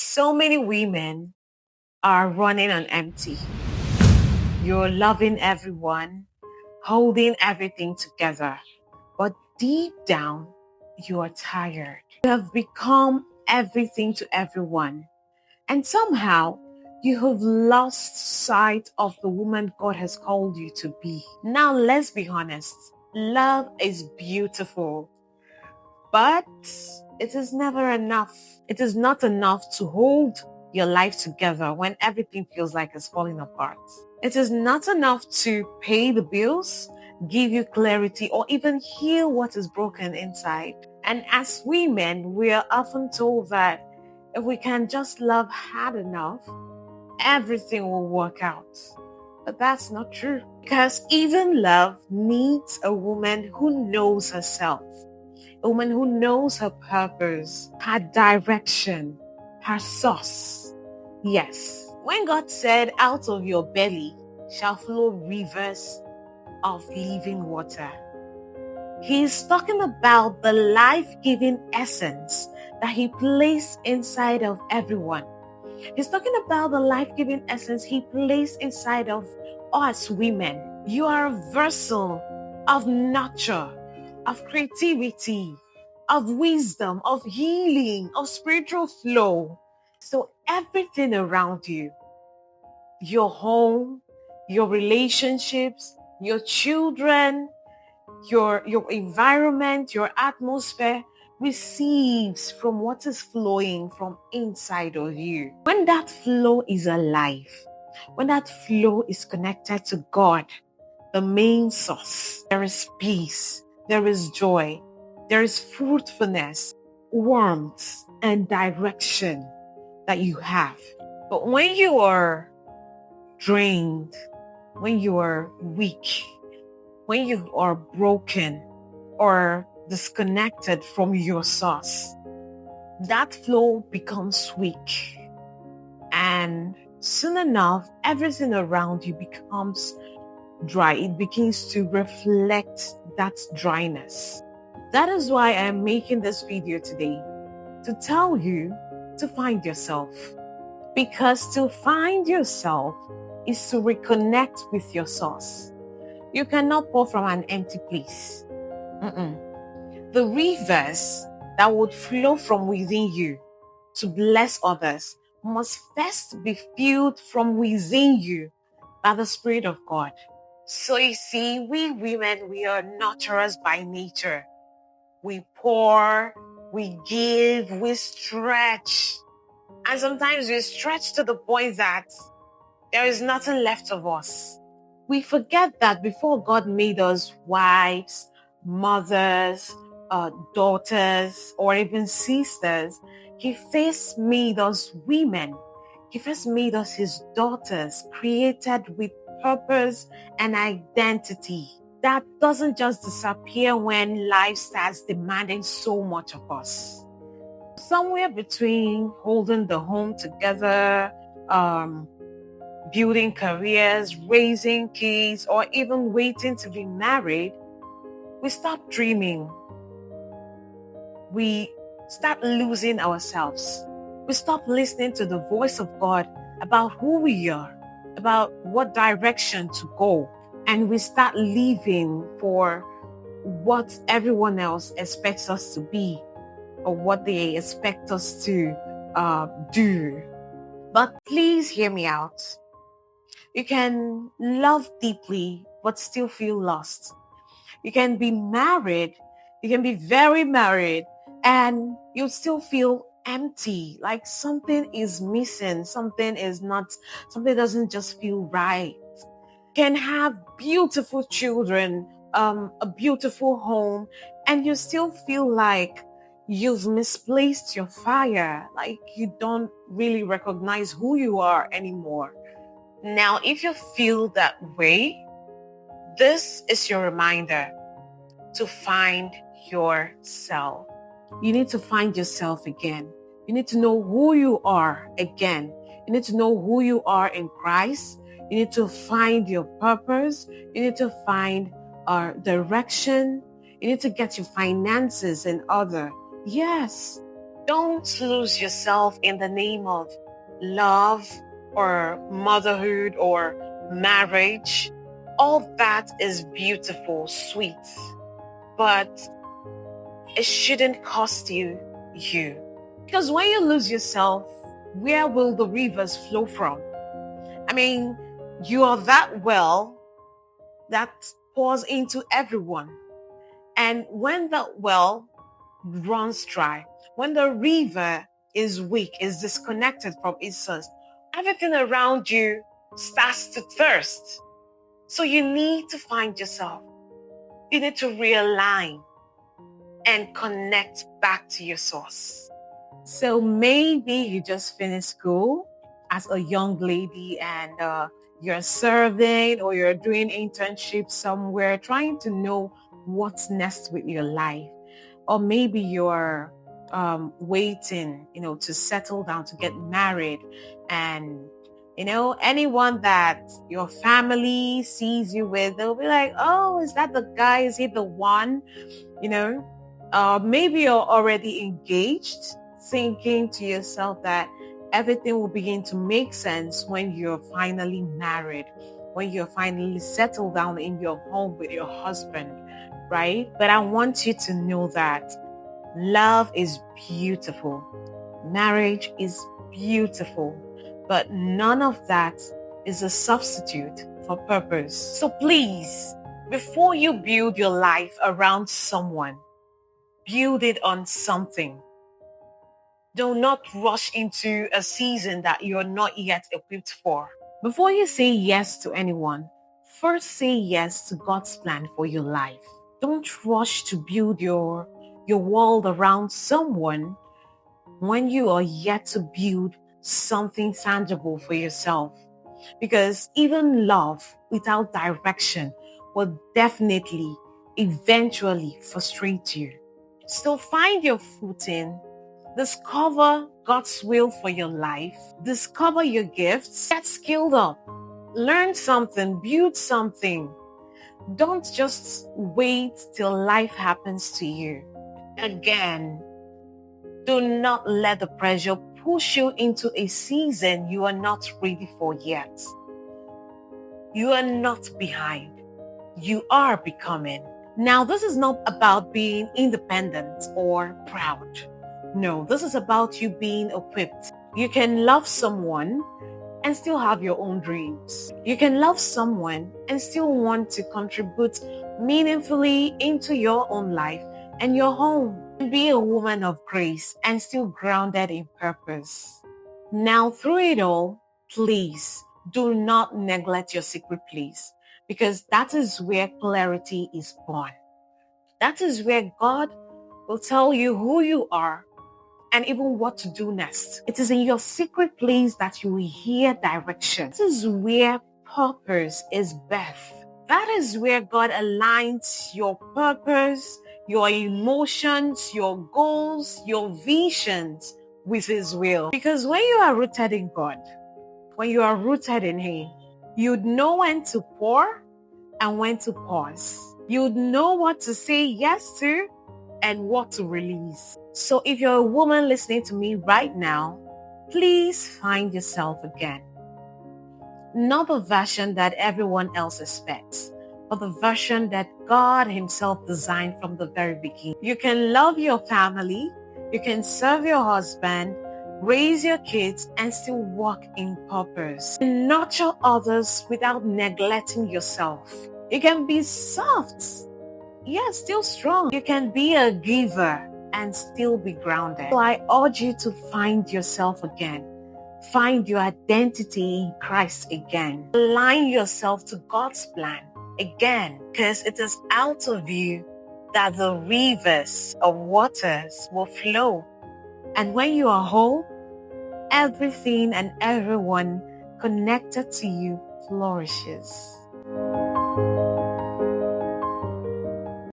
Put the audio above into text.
So many women are running on empty. You're loving everyone, holding everything together, but deep down, you are tired. You have become everything to everyone, and somehow you have lost sight of the woman God has called you to be. Now, let's be honest. Love is beautiful, but it is never enough. It is not enough to hold your life together when everything feels like it's falling apart. It is not enough to pay the bills, give you clarity, or even heal what is broken inside. And as women, we are often told that if we can just love hard enough, everything will work out. But that's not true. Because even love needs a woman who knows herself, a woman who knows her purpose, her direction, her source. Yes, when God said, out of your belly shall flow rivers of living water, He's talking about the life-giving essence that He placed inside of everyone. He's talking about the life-giving essence He placed inside of us women. You are a vessel of nurture, of creativity, of wisdom, of healing, of spiritual flow. So everything around you, your home, your relationships, your children, your environment, your atmosphere receives from what is flowing from inside of you. When that flow is alive, when that flow is connected to God, the main source, there is peace, there is joy, there is fruitfulness, warmth, and direction that you have. But when you are drained, when you are weak, when you are broken or disconnected from your source, that flow becomes weak. And soon enough, everything around you becomes dry. It begins to reflect that dryness. That is why I am making this video today, to tell you to find yourself. Because to find yourself is to reconnect with your source. You cannot pour from an empty place. The rivers that would flow from within you to bless others must first be filled from within you by the Spirit of God. So you see, we women, we are nurturers by nature. We pour, we give, we stretch. And sometimes we stretch to the point that there is nothing left of us. We forget that before God made us wives, mothers, daughters, or even sisters, He first made us women. He first made us His daughters, created with purpose and identity. That doesn't just disappear when life starts demanding so much of us. Somewhere between holding the home together, building careers, raising kids, or even waiting to be married, we stop dreaming. We start losing ourselves. We stop listening to the voice of God about who we are, about what direction to go. And we start living for what everyone else expects us to be or what they expect us to do. But please hear me out. You can love deeply, but still feel lost. You can be married, you can be very married, and you still feel empty, like something is missing, something doesn't just feel right. You can have beautiful children, a beautiful home, and you still feel like you've misplaced your fire, like you don't really recognize who you are anymore. Now, if you feel that way, this is your reminder to find yourself. You need to find yourself again. You need to know who you are again. You need to know who you are in Christ. You need to find your purpose. You need to find direction. You need to get your finances in order. Yes, Don't lose yourself in the name of love or motherhood or marriage. All that is beautiful, sweet, but it shouldn't cost you. Because when you lose yourself, where will the rivers flow from? I mean, you are that well that pours into everyone. And when the well runs dry, when the river is weak, is disconnected from its source, everything around you starts to thirst. So you need to find yourself. You need to realign and connect back to your source. So maybe you just finished school as a young lady and you're serving or you're doing internship somewhere, trying to know what's next with your life. Or maybe you're waiting, to settle down, to get married. And, anyone that your family sees you with, they'll be like, oh, is that the guy? Is he the one? Maybe you're already engaged, thinking to yourself that everything will begin to make sense when you're finally married, when you're finally settled down in your home with your husband, right? But I want you to know that love is beautiful. Marriage is beautiful, but none of that is a substitute for purpose. So please, before you build your life around someone, build it on something. Do not rush into a season that you're not yet equipped for. Before you say yes to anyone, first say yes to God's plan for your life. Don't rush to build your world around someone when you are yet to build something tangible for yourself. Because even love without direction will definitely, eventually frustrate you. So find your footing, discover God's will for your life, discover your gifts, get skilled up, learn something, build something. Don't just wait till life happens to you. Again, do not let the pressure push you into a season you are not ready for yet. You are not behind. You are becoming. Now, this is not about being independent or proud. No, this is about you being equipped. You can love someone and still have your own dreams. You can love someone and still want to contribute meaningfully into your own life and your home. Be a woman of grace and still grounded in purpose. Now, through it all, please do not neglect your secret place, because that is where clarity is born. That is where God will tell you who you are and even what to do next. It is in your secret place that you will hear direction. This is where purpose is birthed. That is where God aligns your purpose, your emotions, your goals, your visions with His will. Because when you are rooted in God, when you are rooted in Him, you'd know when to pour and when to pause. You'd know what to say yes to and what to release. So if you're a woman listening to me right now, please find yourself again. Not the version that everyone else expects, but the version that God Himself designed from the very beginning. You can love your family, you can serve your husband, raise your kids, and still walk in purpose. And nurture others without neglecting yourself. You can be soft, yet still strong. You can be a giver and still be grounded. So I urge you to find yourself again. Find your identity in Christ again. Align yourself to God's plan again, because it is out of you that the rivers of waters will flow. And when you are whole, everything and everyone connected to you flourishes.